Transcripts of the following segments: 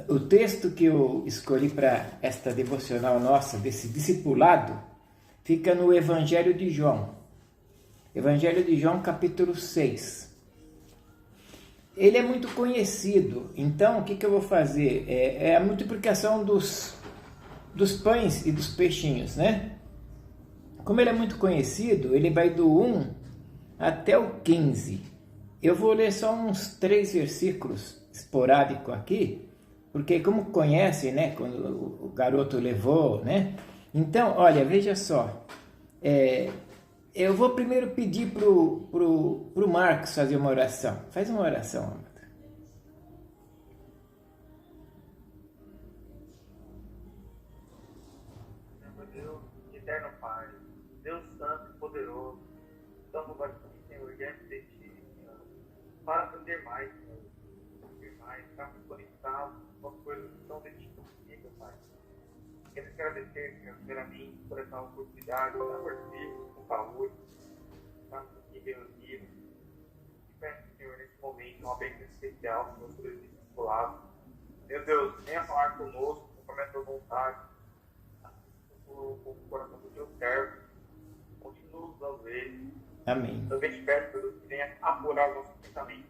O texto que eu escolhi para esta devocional nossa, desse discipulado, fica no Evangelho de João. Evangelho de João, capítulo 6. Ele é muito conhecido, então o que eu vou fazer? É a multiplicação dos pães e dos peixinhos, né? Como ele é muito conhecido, ele vai do 1 até o 15. Eu vou ler só uns 3 versículos esporádicos aqui, porque como conhecem, né, quando o garoto levou, né? Então, olha, veja só. Eu vou primeiro pedir pro Marcos fazer uma oração. Faz uma oração, amado. Meu Deus, eterno Pai, Deus Santo e Poderoso, estamos aqui, Senhor, diante de Ti, Senhor, para aprender mais, Senhor, estar muito conectados com as coisas que estão dentro de Ti, Pai. Quero te agradecer, Senhor, primeiramente, por essa oportunidade de estar participando com saúde, estarmos aqui reunidos. E peço, Senhor, nesse momento, uma bênção especial, Senhor, por esse discipulado. Meu Deus, venha falar conosco, conforme a Tua vontade, com o coração do Teu servo, continua usando ele. Amém. Também te peço, Deus, que venha apurar os nossos pensamentos.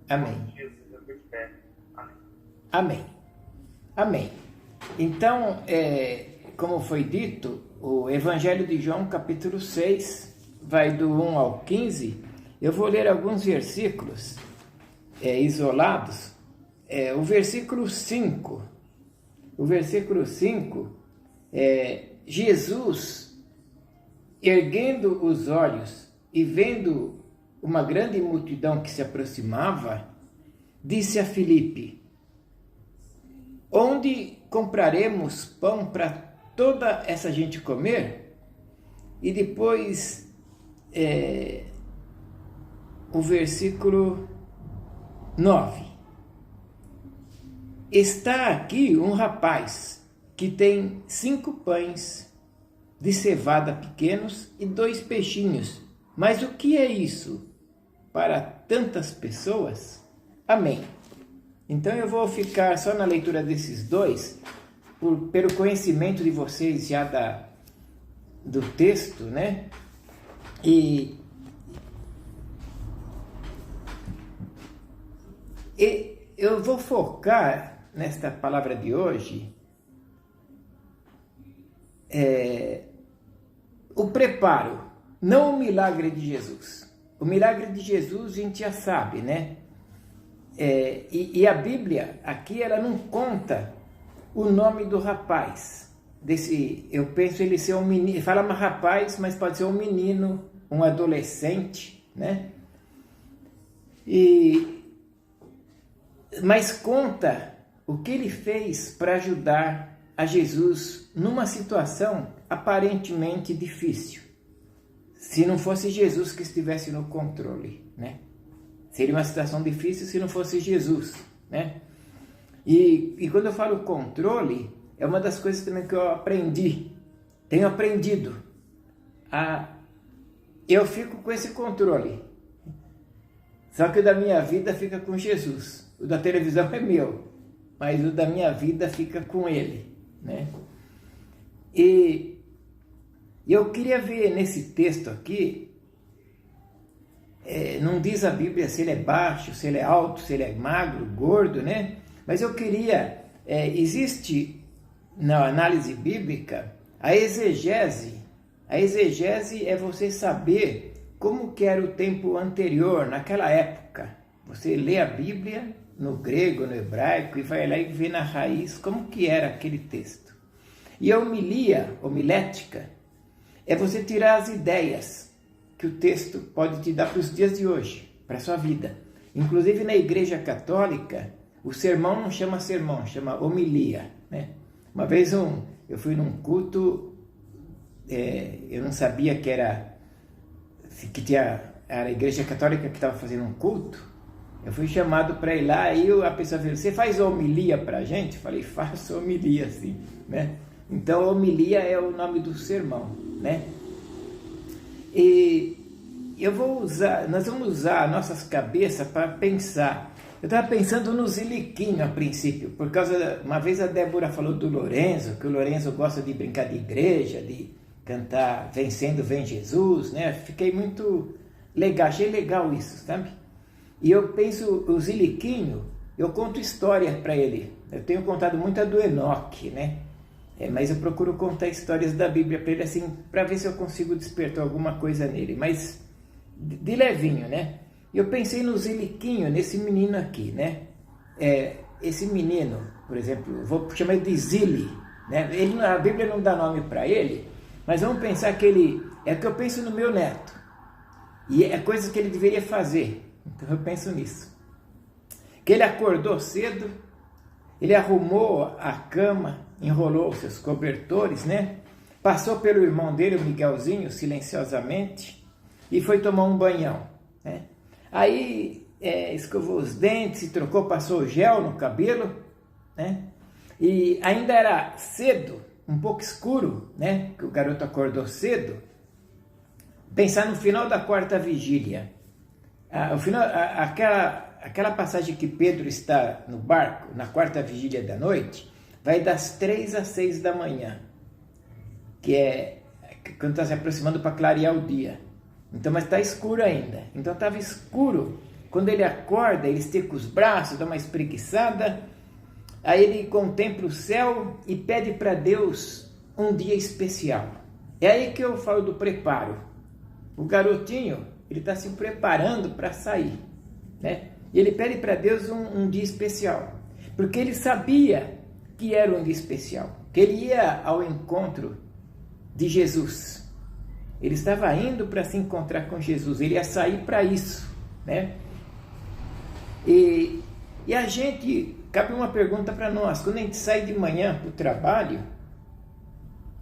Amém. Jesus, eu te peço. Amém. Amém. Amém. Então, como foi dito, o Evangelho de João, capítulo 6, vai do 1 ao 15. Eu vou ler alguns versículos isolados. O versículo 5. O versículo 5 Jesus, erguendo os olhos e vendo uma grande multidão que se aproximava, disse a Filipe: onde compraremos pão para toda essa gente comer? E depois o versículo 9. Está aqui um rapaz que tem 5 pães de cevada pequenos e 2 peixinhos. Mas o que é isso para tantas pessoas? Amém. Então eu vou ficar só na leitura desses 2, pelo conhecimento de vocês já do texto, né? E eu vou focar nesta palavra de hoje o preparo, não o milagre de Jesus. O milagre de Jesus a gente já sabe, né? E a Bíblia aqui ela não conta o nome do rapaz. Eu penso ele ser um menino, fala um rapaz, mas pode ser um menino, um adolescente, né? Mas conta o que ele fez para ajudar a Jesus numa situação aparentemente difícil. Se não fosse Jesus que estivesse no controle, né? Seria uma situação difícil se não fosse Jesus, né? E quando eu falo controle, é uma das coisas também que eu tenho aprendido. Eu fico com esse controle. Só que o da minha vida fica com Jesus. O da televisão é meu, mas o da minha vida fica com Ele, né? E eu queria ver nesse texto aqui, não diz a Bíblia se ele é baixo, se ele é alto, se ele é magro, gordo, né? Mas eu queria, existe na análise bíblica a exegese. A exegese é você saber como que era o tempo anterior, naquela época. Você lê a Bíblia no grego, no hebraico, e vai lá e vê na raiz como que era aquele texto. E a homilética, é você tirar as ideias que o texto pode te dar para os dias de hoje, para a sua vida. Inclusive na Igreja Católica, o sermão não chama sermão, chama homilia, né? Uma vez eu fui num culto, eu não sabia que era a Igreja Católica que estava fazendo um culto. Eu fui chamado para ir lá e a pessoa falou: você faz homilia para a gente? Eu falei: faço homilia, sim, né? Então, homilia é o nome do sermão, né? E nós vamos usar nossas cabeças para pensar Eu estava pensando no Ziliquinho a princípio, por causa, uma vez a Débora falou do Lorenzo, que o Lorenzo gosta de brincar de igreja, de cantar Vencendo Vem Jesus, né? Fiquei muito legal, achei legal isso, sabe? E eu penso, o Ziliquinho, eu conto história para ele. Eu tenho contado muito a do Enoque, né? Mas eu procuro contar histórias da Bíblia para ele, assim, para ver se eu consigo despertar alguma coisa nele, mas de levinho, né? Eu pensei no Ziliquinho, nesse menino aqui, né? Esse menino, por exemplo, vou chamar ele de Zili, né? A Bíblia não dá nome para ele, mas vamos pensar que ele... É que eu penso no meu neto. E é coisas que ele deveria fazer. Então eu penso nisso. Que ele acordou cedo, ele arrumou a cama, enrolou os seus cobertores, né? Passou pelo irmão dele, o Miguelzinho, silenciosamente, e foi tomar um banhão, né? Aí escovou os dentes, se trocou, passou gel no cabelo, né? E ainda era cedo, um pouco escuro, né? Que o garoto acordou cedo. Pensar no final da quarta vigília. Aquela passagem que Pedro está no barco, na quarta vigília da noite, vai das 3 às 6 da manhã, que é quando está se aproximando para clarear o dia. Então, mas está escuro ainda. Então estava escuro. Quando ele acorda, ele estica os braços, dá uma espreguiçada, aí ele contempla o céu e pede para Deus um dia especial. É aí que eu falo do preparo. O garotinho, ele está se preparando para sair, né? E ele pede para Deus um dia especial, porque ele sabia que era um dia especial, que ele ia ao encontro de Jesus. Ele estava indo para se encontrar com Jesus, ele ia sair para isso, né? E a gente, cabe uma pergunta para nós, quando a gente sai de manhã para o trabalho,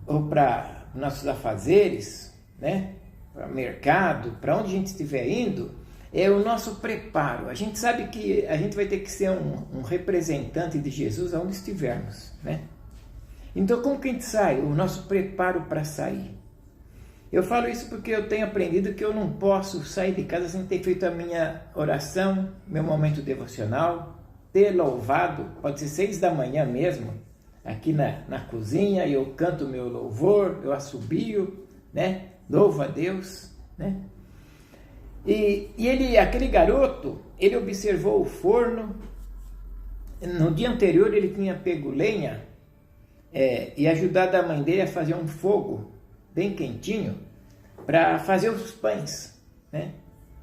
ou para nossos afazeres, né? Para o mercado, para onde a gente estiver indo, é o nosso preparo. A gente sabe que a gente vai ter que ser um representante de Jesus aonde estivermos, né? Então, como que a gente sai? O nosso preparo para sair. Eu falo isso porque eu tenho aprendido que eu não posso sair de casa sem ter feito a minha oração, meu momento devocional, ter louvado, pode ser 6 da manhã mesmo, aqui na cozinha, eu canto meu louvor, eu assobio, né? Louvo a Deus, né? E aquele garoto, ele observou o forno. No dia anterior ele tinha pego lenha e ajudado a mãe dele a fazer um fogo bem quentinho para fazer os pães, né?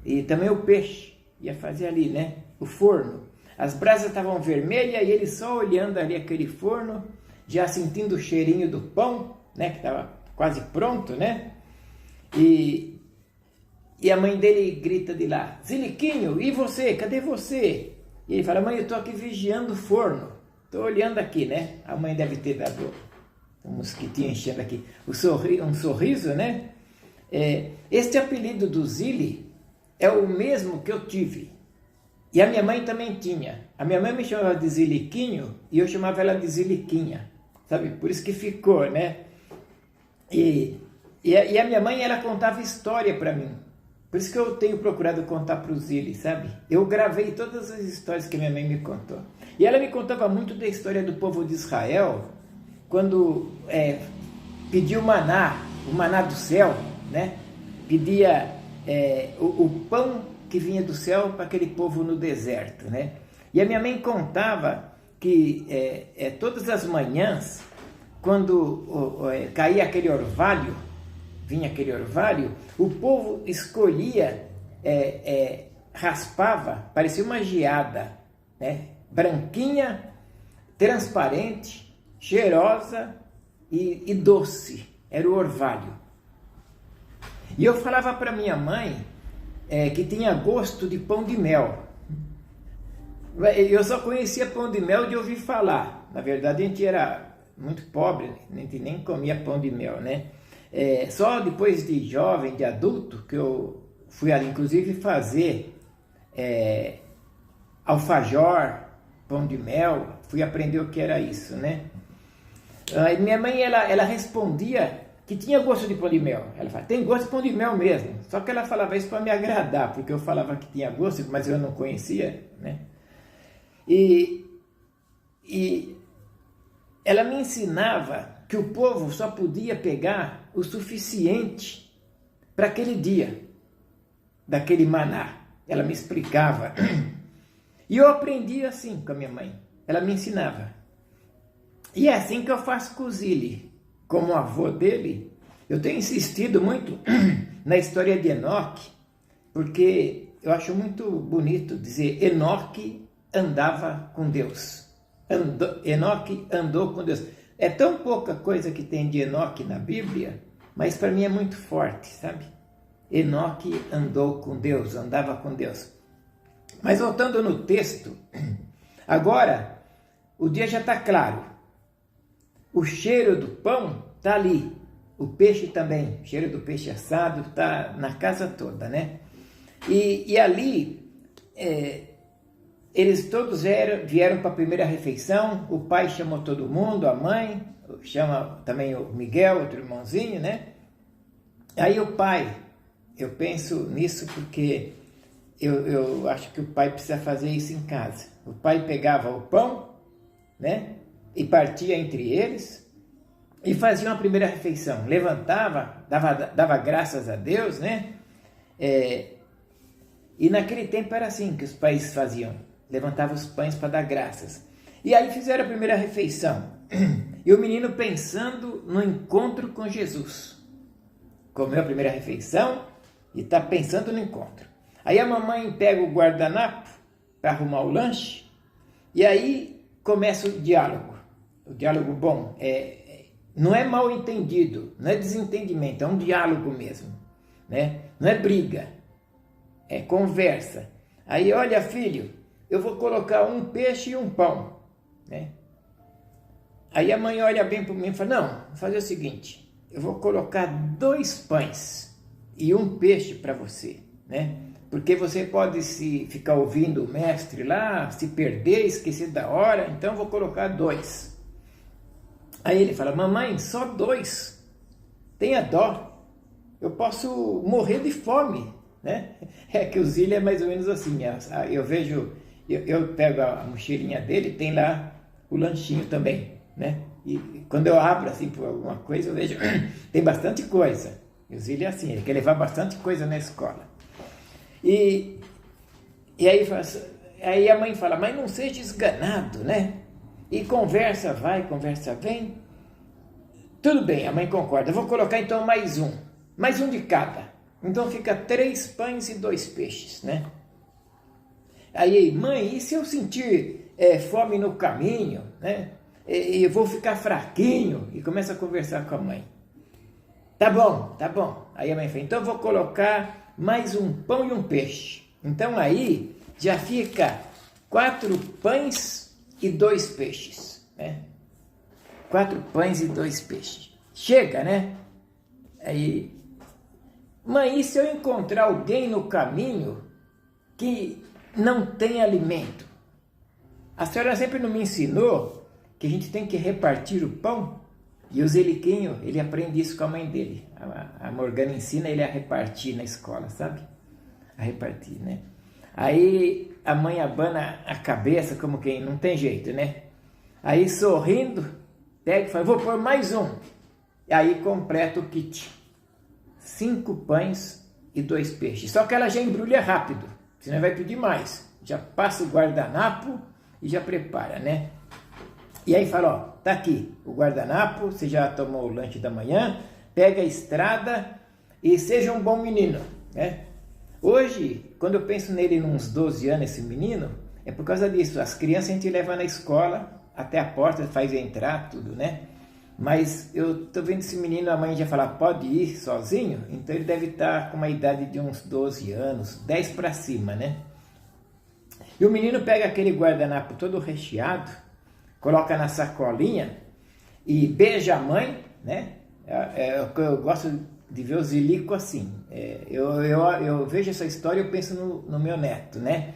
E também o peixe ia fazer ali, né? O forno. As brasas estavam vermelhas e ele só olhando ali aquele forno, já sentindo o cheirinho do pão, né? Que estava quase pronto, né? E a mãe dele grita de lá: Ziliquinho, e você? Cadê você? E ele fala: mãe, eu estou aqui vigiando o forno. Estou olhando aqui, né? A mãe deve ter dado um mosquitinho enchendo aqui. Um sorriso, né? Este apelido do Zili é o mesmo que eu tive. E a minha mãe também tinha. A minha mãe me chamava de Ziliquinho e eu chamava ela de Ziliquinha. Sabe? Por isso que ficou, né? E a minha mãe, ela contava história para mim. Por isso que eu tenho procurado contar para o Zili, sabe? Eu gravei todas as histórias que minha mãe me contou. E ela me contava muito da história do povo de Israel, quando pediu o maná do céu, né? Pedia o pão que vinha do céu para aquele povo no deserto, né? E a minha mãe contava que todas as manhãs, quando caía aquele orvalho, vinha aquele orvalho, o povo escolhia, raspava, parecia uma geada, né? Branquinha, transparente, cheirosa e doce, era o orvalho. E eu falava para minha mãe que tinha gosto de pão de mel. Eu só conhecia pão de mel de ouvir falar. Na verdade, a gente era muito pobre, a gente nem comia pão de mel, né? Só depois de jovem, de adulto, que eu fui ali, inclusive, fazer alfajor, pão de mel, fui aprender o que era isso, né? Minha mãe, ela respondia que tinha gosto de pão de mel. Ela falava, tem gosto de pão de mel mesmo. Só que ela falava isso para me agradar, porque eu falava que tinha gosto, mas eu não conhecia, né? E ela me ensinava que o povo só podia pegar o suficiente para aquele dia, daquele maná. Ela me explicava. E eu aprendi assim com a minha mãe. Ela me ensinava. E é assim que eu faço com o Zile. Como avô dele, eu tenho insistido muito na história de Enoque, porque eu acho muito bonito dizer Enoque andava com Deus. Enoque andou com Deus. É tão pouca coisa que tem de Enoque na Bíblia, mas para mim é muito forte, sabe? Enoque andou com Deus, andava com Deus. Mas voltando no texto, agora o dia já está claro. O cheiro do pão está ali. O peixe também, o cheiro do peixe assado está na casa toda, né? E ali, eles todos vieram para a primeira refeição. O pai chamou todo mundo, a mãe, chama também o Miguel, outro irmãozinho, né? Aí o pai, eu penso nisso porque eu acho que o pai precisa fazer isso em casa. O pai pegava o pão, né? E partia entre eles e fazia uma primeira refeição. Levantava, dava graças a Deus, né? E naquele tempo era assim que os pais faziam. Levantavam os pães para dar graças. E aí fizeram a primeira refeição. E o menino pensando no encontro com Jesus. Comeu a primeira refeição e está pensando no encontro. Aí a mamãe pega o guardanapo para arrumar o lanche. E aí começa o diálogo. O diálogo bom. Não é mal entendido, não é desentendimento, é um diálogo mesmo. Né? Não é briga, é conversa. Aí, olha filho, eu vou colocar um peixe e um pão. Né? Aí a mãe olha bem para mim e fala, não, vou fazer o seguinte, eu vou colocar 2 pães e um peixe para você, né? Porque você pode ficar ouvindo o mestre lá, se perder, esquecer da hora, então eu vou colocar 2. Aí ele fala, mamãe, só 2, tenha dó, eu posso morrer de fome, né? É que o Zílio é mais ou menos assim, eu vejo, eu pego a mochilinha dele, tem lá o lanchinho também, né? E quando eu abro assim por alguma coisa, eu vejo, tem bastante coisa. E o Zílio é assim, ele quer levar bastante coisa na escola. E aí a mãe fala, mas não seja esganado, né? E conversa vai, conversa vem. Tudo bem, a mãe concorda. Eu vou colocar então mais um de cada. Então fica 3 pães e 2 peixes, né? Aí, mãe, e se eu sentir fome no caminho, né? E eu vou ficar fraquinho. E começa a conversar com a mãe. Tá bom, tá bom. Aí a mãe fala, então eu vou colocar mais um pão e um peixe. Então aí já fica 4 pães e 2 peixes, né? 4 pães e 2 peixes. Chega, né? Aí, mãe, e se eu encontrar alguém no caminho que não tem alimento? A senhora sempre não me ensinou que a gente tem que repartir o pão? E o Zeliquinho, ele aprende isso com a mãe dele. A Morgana ensina ele a repartir na escola, sabe? A repartir, né? Aí a mãe abana a cabeça como quem não tem jeito, né? Aí sorrindo, pega e fala, vou pôr mais um. E aí completa o kit. 5 pães e 2 peixes. Só que ela já embrulha rápido, senão vai pedir mais. Já passa o guardanapo e já prepara, né? E aí fala, ó, tá aqui o guardanapo, você já tomou o lanche da manhã, pega a estrada e seja um bom menino, né? Hoje, quando eu penso nele uns 12 anos, esse menino, é por causa disso. As crianças a gente leva na escola, até a porta, faz entrar, tudo, né? Mas eu tô vendo esse menino, a mãe já fala, pode ir sozinho? Então ele deve estar com uma idade de uns 12 anos, 10 para cima, né? E o menino pega aquele guardanapo todo recheado, coloca na sacolinha e beija a mãe, né? Eu gosto de ver o Zilico assim. Eu vejo essa história e eu penso no meu neto, né?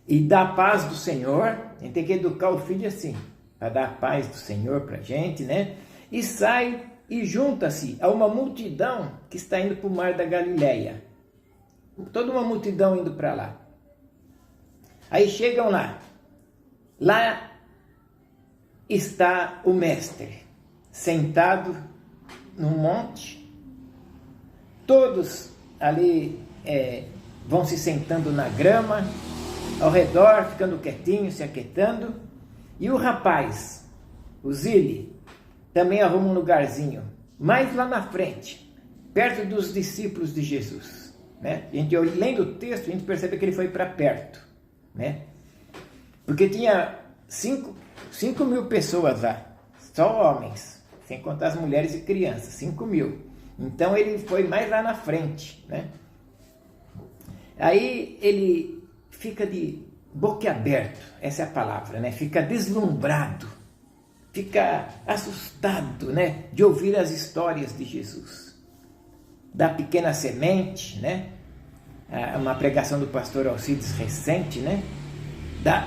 E dá a paz do Senhor, a gente tem que educar o filho assim, para dar a paz do Senhor para a gente, né? E sai e junta-se a uma multidão que está indo para o mar da Galileia. Toda uma multidão indo para lá. Aí chegam lá. Lá está o mestre, sentado num monte. Todos ali vão se sentando na grama, ao redor, ficando quietinho, se aquietando. E o rapaz, o Zile, também arruma um lugarzinho, mais lá na frente, perto dos discípulos de Jesus. Né? A gente, lendo o texto, a gente percebe que ele foi para perto. Né? Porque tinha 5 mil pessoas lá, só homens, sem contar as mulheres e crianças, 5 mil. Então ele foi mais lá na frente. Né? Aí ele fica de boquiaberto, essa é a palavra, né? Fica deslumbrado, fica assustado, né? De ouvir as histórias de Jesus. Da pequena semente, né? Uma pregação do pastor Alcides recente, né?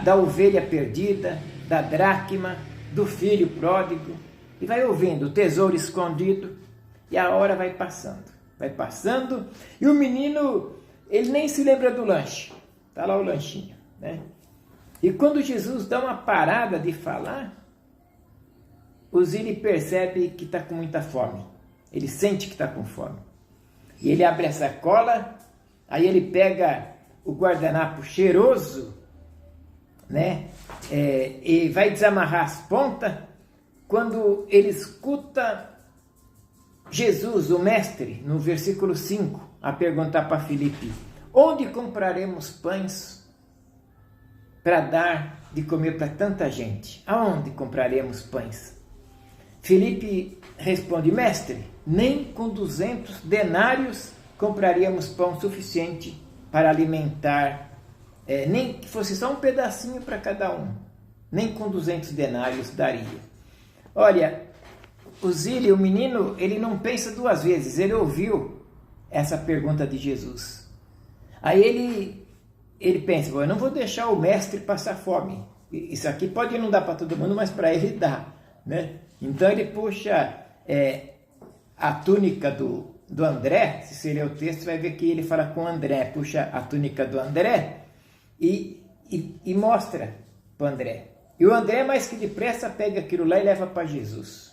Da ovelha perdida, da dracma, do filho pródigo, e vai ouvindo o tesouro escondido, e a hora vai passando, e o menino, ele nem se lembra do lanche, está lá o lanchinho, né? E quando Jesus dá uma parada de falar, o Zile percebe que está com muita fome, ele sente que está com fome, e ele abre a sacola, aí ele pega o guardanapo cheiroso, né? E vai desamarrar as pontas, quando ele escuta Jesus, o mestre, no versículo 5, a perguntar para Filipe: onde compraremos pães para dar de comer para tanta gente? Aonde compraremos pães? Filipe responde: mestre, nem com 200 denários compraríamos pão suficiente para alimentar, nem que fosse só um pedacinho para cada um, nem com 200 denários daria. Olha, o Zile, o menino, ele não pensa duas vezes, ele ouviu essa pergunta de Jesus. Aí ele pensa: eu não vou deixar o mestre passar fome, isso aqui pode não dar para todo mundo, mas para ele dá, né? Então ele puxa a túnica do André, se você ler o texto vai ver que ele fala com André, puxa a túnica do André e mostra para o André. E o André, mais que depressa, pega aquilo lá e leva para Jesus.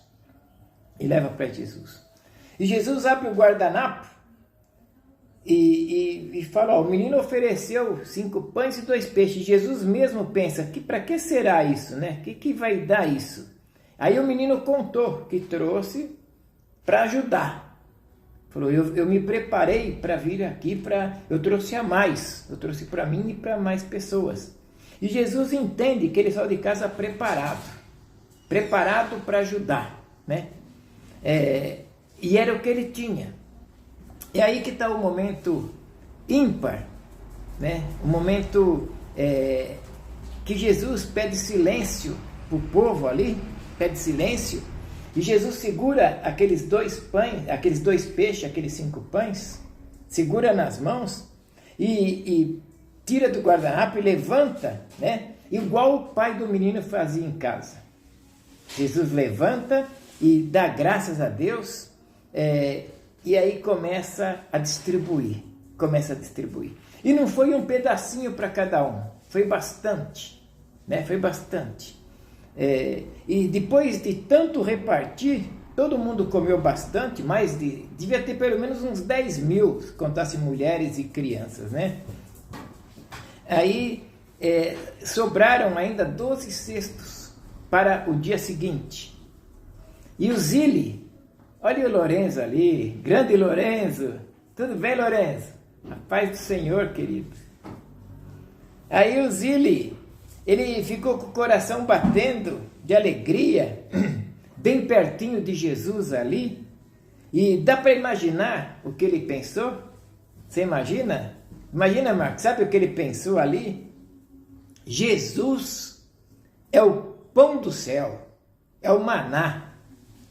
E leva para Jesus. E Jesus abre o guardanapo e fala: o menino ofereceu 5 pães e 2 peixes. Jesus mesmo pensa: para que será isso, né? Que vai dar isso? Aí o menino contou que trouxe para ajudar. Falou: eu me preparei para vir aqui, eu trouxe a mais. Eu trouxe para mim e para mais pessoas. E Jesus entende que ele saiu de casa preparado para ajudar, né? E era o que ele tinha. E aí que está o momento ímpar, né? O momento que Jesus pede silêncio para o povo ali, pede silêncio, e Jesus segura aqueles 2 pães, aqueles 2 peixes, aqueles 5 pães, segura nas mãos e tira do guardanapo e levanta, né? Igual o pai do menino fazia em casa. Jesus levanta e dá graças a Deus, e aí começa a distribuir. E não foi um pedacinho para cada um, foi bastante, né? Foi bastante. E depois de tanto repartir, todo mundo comeu bastante, devia ter pelo menos uns 10 mil, se contasse mulheres e crianças, né? Aí sobraram ainda 12 cestos para o dia seguinte. E o Zile, olha o Lorenzo ali, grande Lorenzo, tudo bem, Lorenzo? A paz do Senhor, querido. Aí o Zile, ele ficou com o coração batendo de alegria, bem pertinho de Jesus ali, e dá para imaginar o que ele pensou? Você imagina? Imagina, Marcos, sabe o que ele pensou ali? Jesus é o pão do céu, é o maná.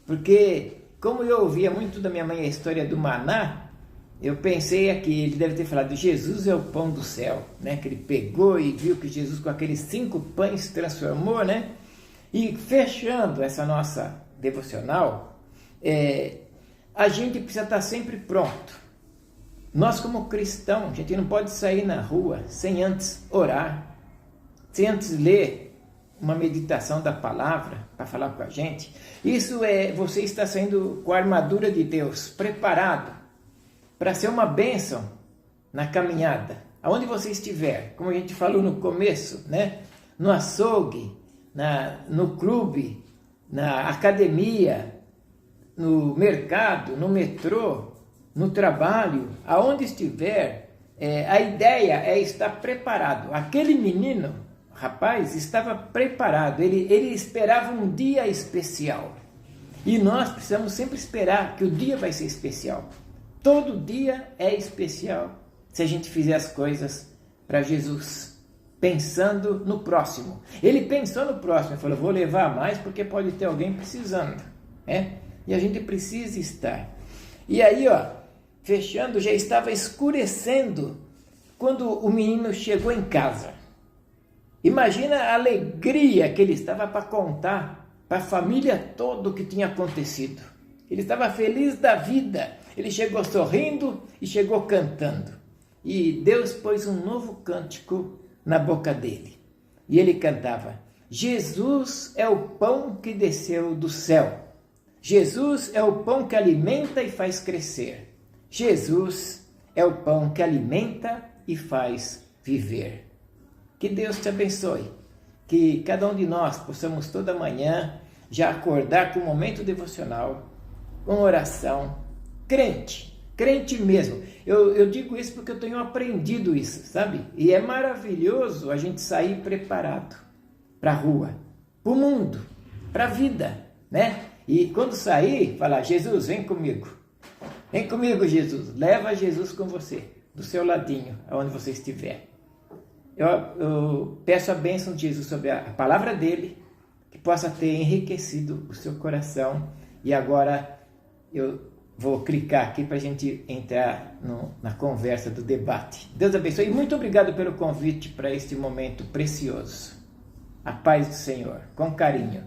Porque, como eu ouvia muito da minha mãe a história do maná, eu pensei aqui, ele deve ter falado: Jesus é o pão do céu, né? Que ele pegou e viu que Jesus com aqueles 5 pães se transformou, né? E fechando essa nossa devocional, a gente precisa estar sempre pronto. Nós, como cristãos, a gente não pode sair na rua sem antes orar, sem antes ler uma meditação da palavra para falar com a gente. Isso você está saindo com a armadura de Deus, preparado para ser uma bênção na caminhada. Aonde você estiver, como a gente falou no começo, né? No açougue, no clube, na academia, no mercado, no metrô, no trabalho, aonde estiver, a ideia é estar preparado. Aquele menino, rapaz, estava preparado, ele esperava um dia especial. E nós precisamos sempre esperar que o dia vai ser especial. Todo dia é especial se a gente fizer as coisas para Jesus, pensando no próximo. Ele pensou no próximo, falou, vou levar mais porque pode ter alguém precisando. E a gente precisa estar. E aí, fechando, já estava escurecendo quando o menino chegou em casa. Imagina a alegria que ele estava para contar para a família toda o que tinha acontecido. Ele estava feliz da vida. Ele chegou sorrindo e chegou cantando. E Deus pôs um novo cântico na boca dele. E ele cantava, Jesus é o pão que desceu do céu. Jesus é o pão que alimenta e faz crescer. Jesus é o pão que alimenta e faz viver. Que Deus te abençoe. Que cada um de nós possamos toda manhã já acordar com um momento devocional, com oração, crente mesmo. Eu digo isso porque eu tenho aprendido isso, sabe? E é maravilhoso a gente sair preparado para a rua, para o mundo, para a vida, né? E quando sair, falar, Jesus, vem comigo. Vem comigo, Jesus. Leva Jesus com você, do seu ladinho, aonde você estiver. Eu peço a bênção de Jesus sobre a palavra dele, que possa ter enriquecido o seu coração. E agora eu vou clicar aqui para a gente entrar na conversa do debate. Deus abençoe e muito obrigado pelo convite para este momento precioso. A paz do Senhor, com carinho.